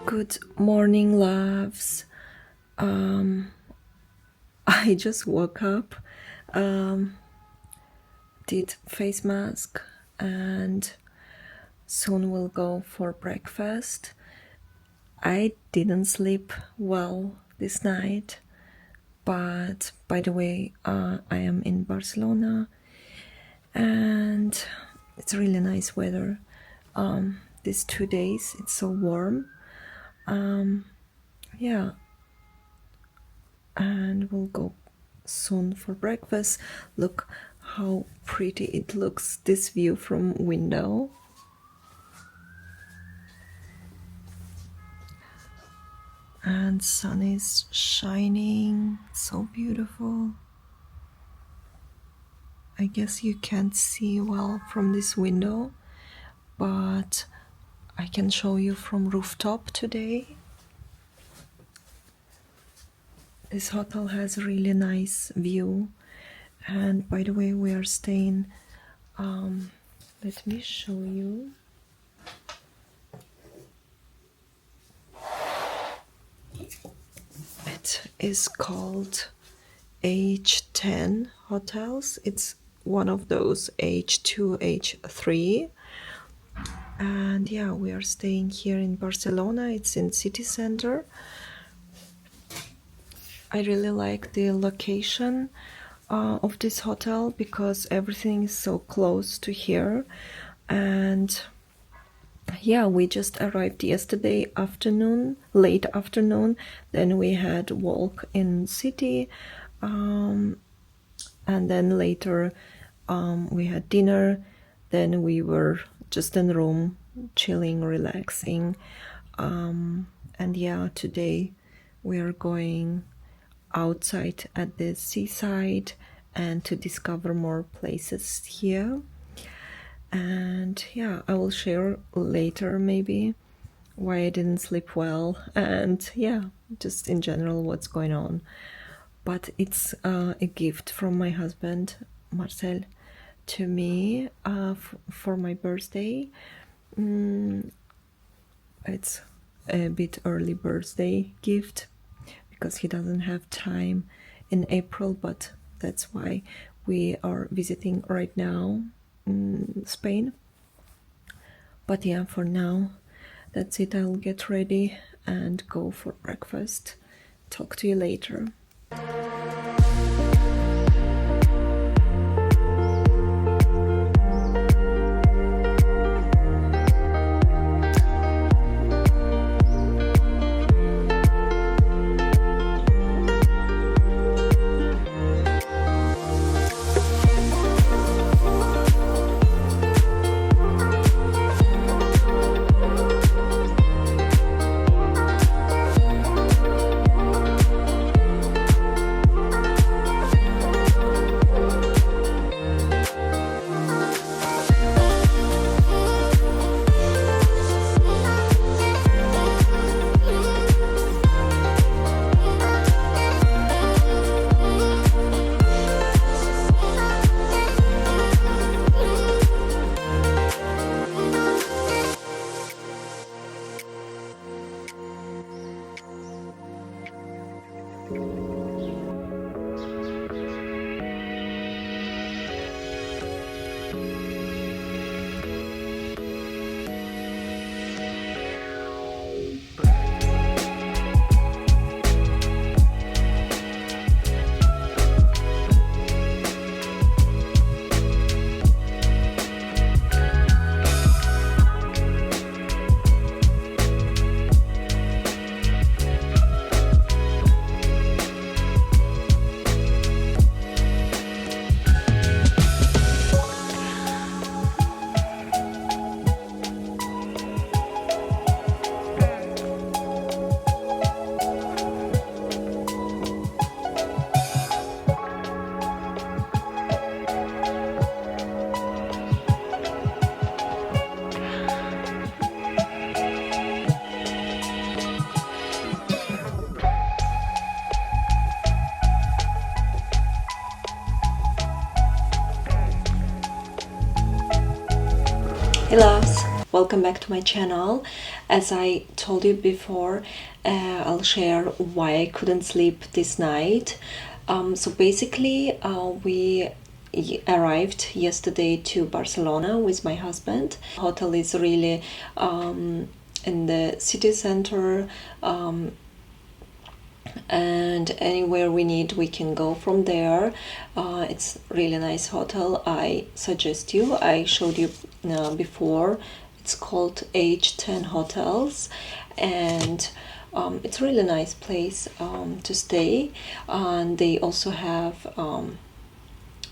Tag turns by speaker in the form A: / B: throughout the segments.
A: Good morning, loves. I just woke up, did face mask, and soon we'll go for breakfast. I didn't sleep well this night, but by the way, I am in Barcelona, and it's really nice weather. These 2 days, it's so warm. Yeah, and we'll go soon for breakfast. Look how pretty it looks, this view from window. And sun is shining, so beautiful. I guess you can't see well from this window, but I can show you from rooftop today. This hotel has a really nice view, and by the way, we are staying, let me show you. It is called H10 hotels. It's one of those H2, H3. And yeah, we are staying here in Barcelona. It's in city center. I really like the location of this hotel because everything is so close to here. And yeah, we just arrived yesterday afternoon, late afternoon. Then we had walk in city, and then later we had dinner. Then we were just in the room, chilling, relaxing. And yeah, today we are going outside at the seaside and to discover more places here. And yeah, I will share later maybe why I didn't sleep well, and yeah, just in general what's going on. But it's a gift from my husband Marcel to me for my birthday. It's a bit early birthday gift because he doesn't have time in April, but that's why we are visiting right now in Spain. But yeah, for now, that's it. I'll get ready and go for breakfast. Talk to you later. Hey loves, welcome back to my channel. As I told you before, I'll share why I couldn't sleep this night. So basically, we arrived yesterday to Barcelona with my husband. The hotel is really in the city center, and anywhere we need we can go from there. It's really nice hotel. I suggest you, I showed you before. It's called H10 Hotels, and it's a really nice place to stay. And they also have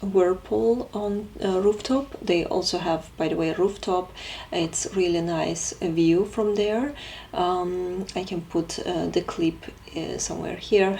A: whirlpool on rooftop. They also have, by the way, rooftop. It's really nice view from there. I can put the clip somewhere here.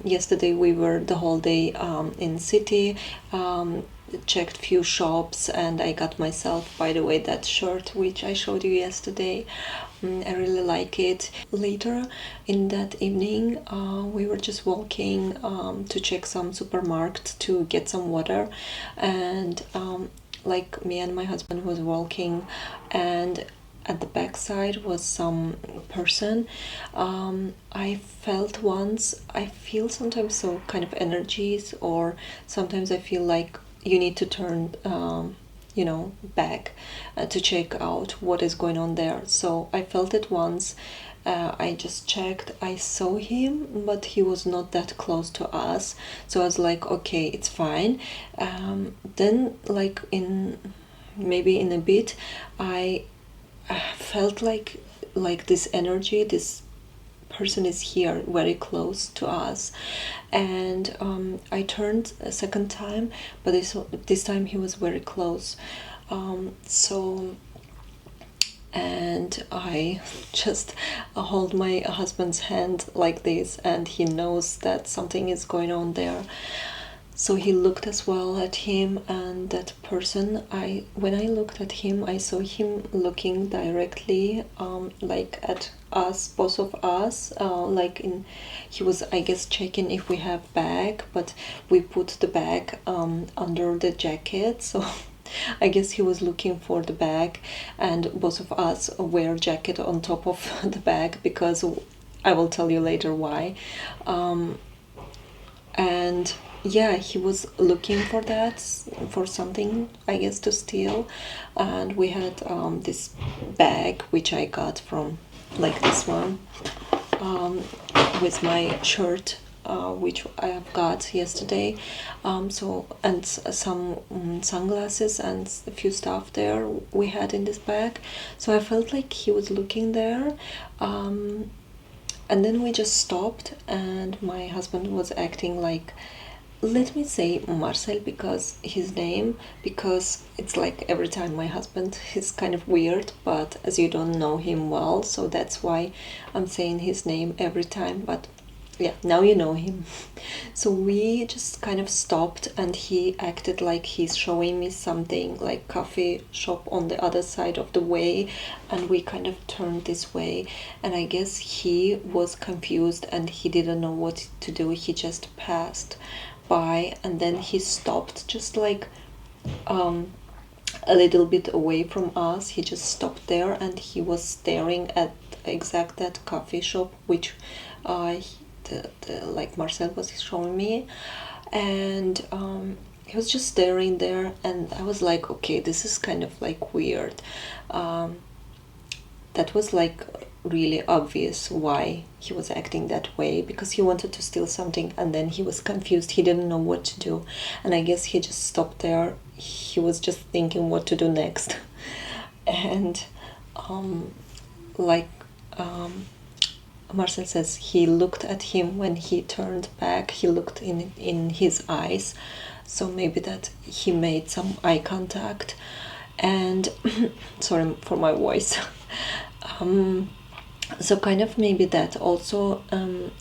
A: Yesterday we were the whole day in city, checked few shops, and I got myself, by the way, that shirt which I showed you yesterday. I really like it. Later in that evening, we were just walking to check some supermarket to get some water, and like me and my husband was walking, and at the back side was some person. I felt once, I feel sometimes so kind of energies, or sometimes I feel like you need to turn back to check out what is going on there. So I felt it once. I just checked, I saw him, but he was not that close to us, so I was like, okay, it's fine. Then like maybe in a bit I felt like this energy, this person is here very close to us, and I turned a second time, but this time he was very close. And I just hold my husband's hand like this, and he knows that something is going on there. So he looked as well at him, and that person, when I looked at him, I saw him looking directly like at us, both of us, he was, I guess, checking if we have bag, but we put the bag under the jacket, so I guess he was looking for the bag, and both of us wear jacket on top of the bag, because I will tell you later why. And yeah, he was looking for that, for something, I guess, to steal. And we had this bag which I got from, like this one, with my shirt, which I have got yesterday. And some sunglasses and a few stuff there we had in this bag. So I felt like he was looking there. And then we just stopped, and my husband was acting like, let me say Marcel, because his name, because it's like every time my husband is kind of weird, but as you don't know him well, so that's why I'm saying his name every time. But yeah, now you know him. So we just kind of stopped, and he acted like he's showing me something, like coffee shop on the other side of the way, and we kind of turned this way, and I guess he was confused and he didn't know what to do. He just passed by, and then he stopped just like a little bit away from us. He just stopped there, and he was staring at exact that coffee shop which like Marcel was showing me, and he was just staring there, and I was like, okay, this is kind of like weird. That was like really obvious why he was acting that way, because he wanted to steal something, and then he was confused, he didn't know what to do, and I guess he just stopped there. He was just thinking what to do next. And Marcel says he looked at him when he turned back, he looked in his eyes, so maybe that he made some eye contact. And sorry for my voice. So kind of maybe that also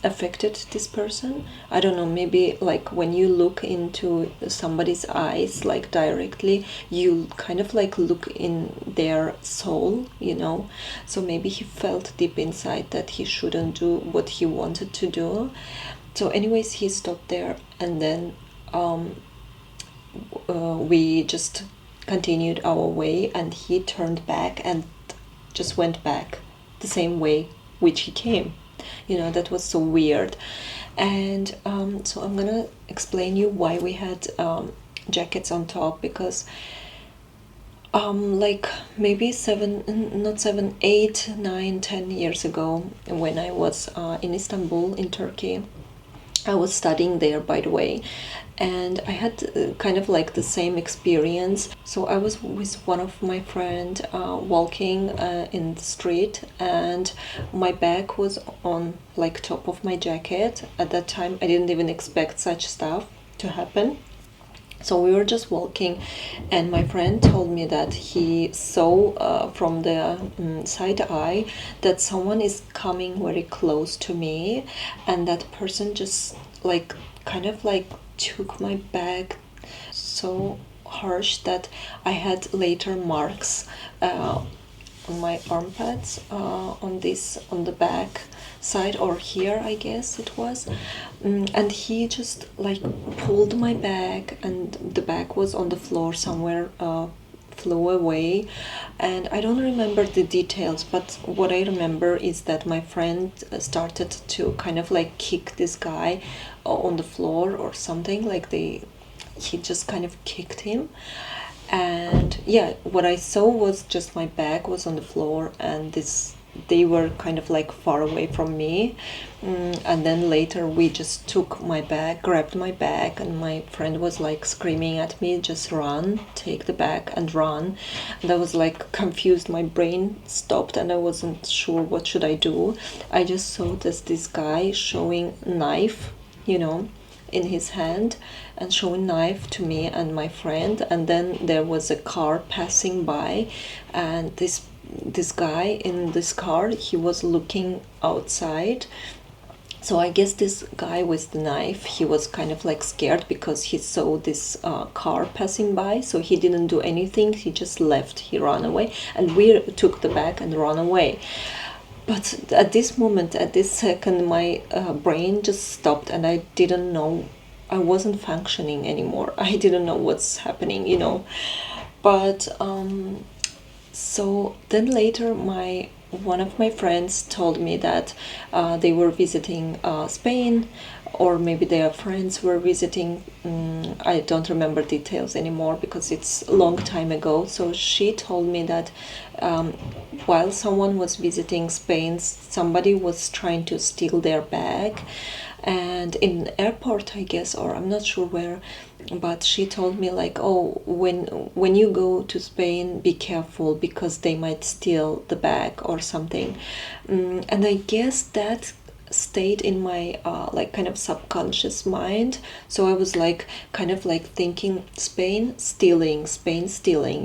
A: affected this person. I don't know, maybe like when you look into somebody's eyes like directly, you kind of like look in their soul, so maybe he felt deep inside that he shouldn't do what he wanted to do. So anyways, he stopped there, and then we just continued our way, and he turned back and just went back the same way which he came. That was so weird. And so I'm gonna explain you why we had jackets on top, because like maybe 8, 9, 10 years ago, when I was in Istanbul, in Turkey. I was studying there, by the way, and I had kind of like the same experience. So I was with one of my friend walking in the street, and my bag was on like top of my jacket. At that time, I didn't even expect such stuff to happen. So we were just walking, and my friend told me that he saw from the side eye that someone is coming very close to me, and that person just like kind of like took my bag so harsh that I had later marks on my armpits, on the back side, or here I guess it was. And he just like pulled my bag, and the bag was on the floor somewhere, flew away. And I don't remember the details, but what I remember is that my friend started to kind of like kick this guy on the floor or something, like he just kind of kicked him. And yeah, what I saw was just my bag was on the floor, and they were kind of like far away from me. And then later we just took my bag, grabbed my bag, and my friend was like screaming at me, just run, take the bag and run. And I was like confused, my brain stopped, and I wasn't sure what should I do. I just saw this guy showing knife, in his hand, and showing knife to me and my friend. And then there was a car passing by, and this guy in this car, he was looking outside. So I guess this guy with the knife, he was kind of like scared because he saw this car passing by. So he didn't do anything, he just left, he ran away, and we took the bag and ran away. But at this moment, at this second, my brain just stopped, and I didn't know, I wasn't functioning anymore. I didn't know what's happening, But so then later, one of my friends told me that they were visiting Spain, or maybe their friends were visiting. I don't remember details anymore because it's a long time ago. So she told me that while someone was visiting Spain, somebody was trying to steal their bag, and in the airport, I guess, or I'm not sure where. But she told me like, oh, when you go to Spain, be careful because they might steal the bag or something. And I guess that stayed in my like kind of subconscious mind. So I was like kind of like thinking Spain stealing,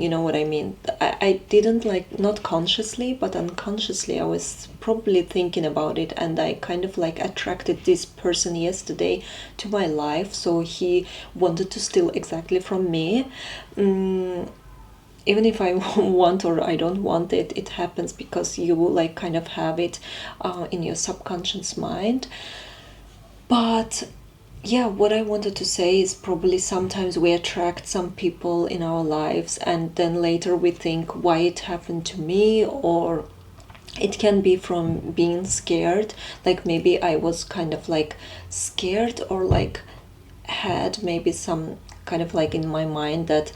A: you know what I mean? I didn't like, not consciously but unconsciously, I was probably thinking about it, and I kind of like attracted this person yesterday to my life, so he wanted to steal exactly from me. Even if I want or I don't want it, it happens because you like kind of have it in your subconscious mind. But yeah, what I wanted to say is probably sometimes we attract some people in our lives, and then later we think why it happened to me, or it can be from being scared. Like maybe I was kind of like scared, or like had maybe some kind of like in my mind that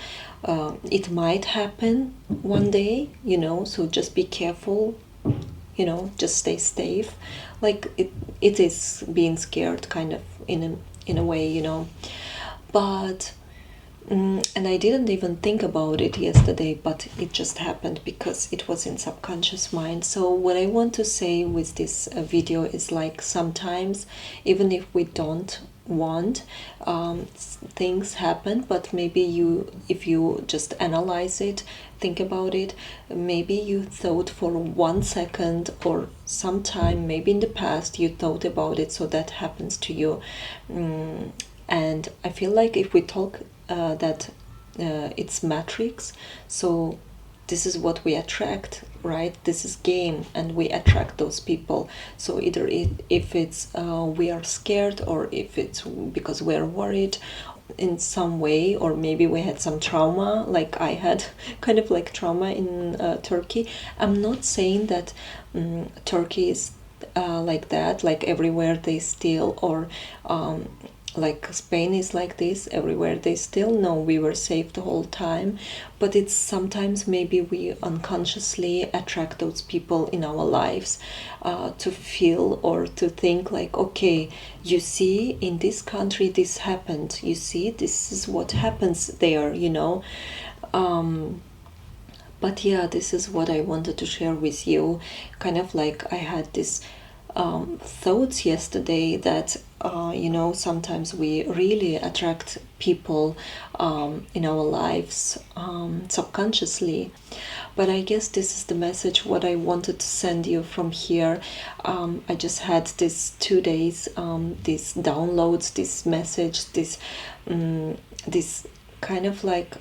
A: it might happen one day, so just be careful, just stay safe. Like it is being scared kind of in a way, but and I didn't even think about it yesterday, but it just happened because it was in subconscious mind. So what I want to say with this video is like sometimes even if we don't want, things happen, but maybe if you just analyze it, think about it, maybe you thought for 1 second or sometime maybe in the past you thought about it, so that happens to you. And I feel like if we talk that it's matrix, so this is what we attract, right? This is game, and we attract those people. So either if it's we are scared, or if it's because we're worried, in some way, or maybe we had some trauma, like I had kind of like trauma in Turkey. I'm not saying that Turkey is like that, like everywhere they steal, or like Spain is like this, everywhere they steal. No, we were safe the whole time, but it's sometimes maybe we unconsciously attract those people in our lives to feel or to think like, okay, you see, in this country this happened, you see, this is what happens there, you know. But yeah, this is what I wanted to share with you. Kind of like I had this thoughts yesterday that you know, sometimes we really attract people in our lives subconsciously. But I guess this is the message what I wanted to send you from here. I just had this 2 days, these downloads, this message, this kind of like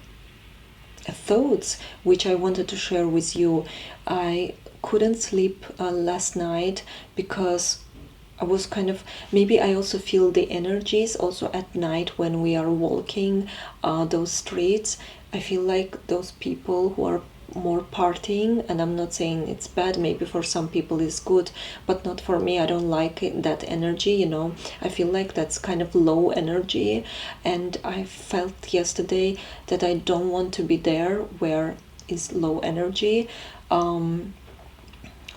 A: thoughts which I wanted to share with you. I couldn't sleep last night because I was kind of, maybe I also feel the energies also at night when we are walking those streets. I feel like those people who are more partying, and I'm not saying it's bad, maybe for some people it's good, but not for me. I don't like it, that energy, you know. I feel like that's kind of low energy, and I felt yesterday that I don't want to be there where is low energy.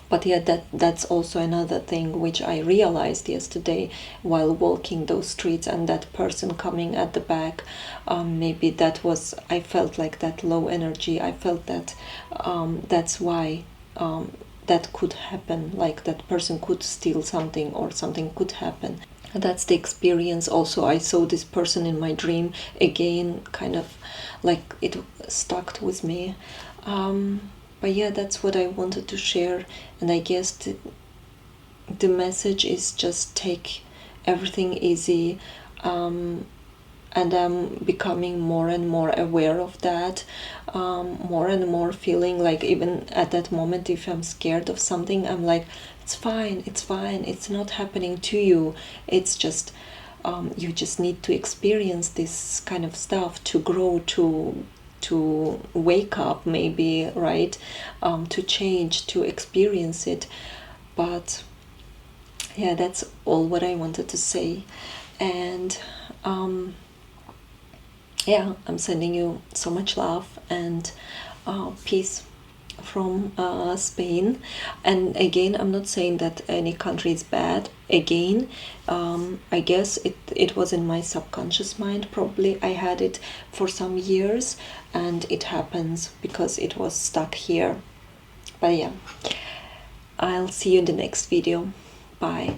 A: But yeah, that's also another thing which I realized yesterday while walking those streets, and that person coming at the back, maybe that was, I felt like that low energy. I felt that that's why that could happen, like that person could steal something or something could happen. That's the experience. Also, I saw this person in my dream again, kind of like it stuck with me. But yeah, that's what I wanted to share, and I guess the message is just take everything easy, and I'm becoming more and more aware of that, more and more feeling like even at that moment, if I'm scared of something, I'm like, it's fine, it's not happening to you, it's just you just need to experience this kind of stuff to grow, to wake up maybe, right? To change, to experience it. But yeah, that's all what I wanted to say. And yeah, I'm sending you so much love and peace from Spain. And again, I'm not saying that any country is bad. Again, I guess it was in my subconscious mind. Probably I had it for some years, and it happens because it was stuck here. But yeah, I'll see you in the next video. Bye.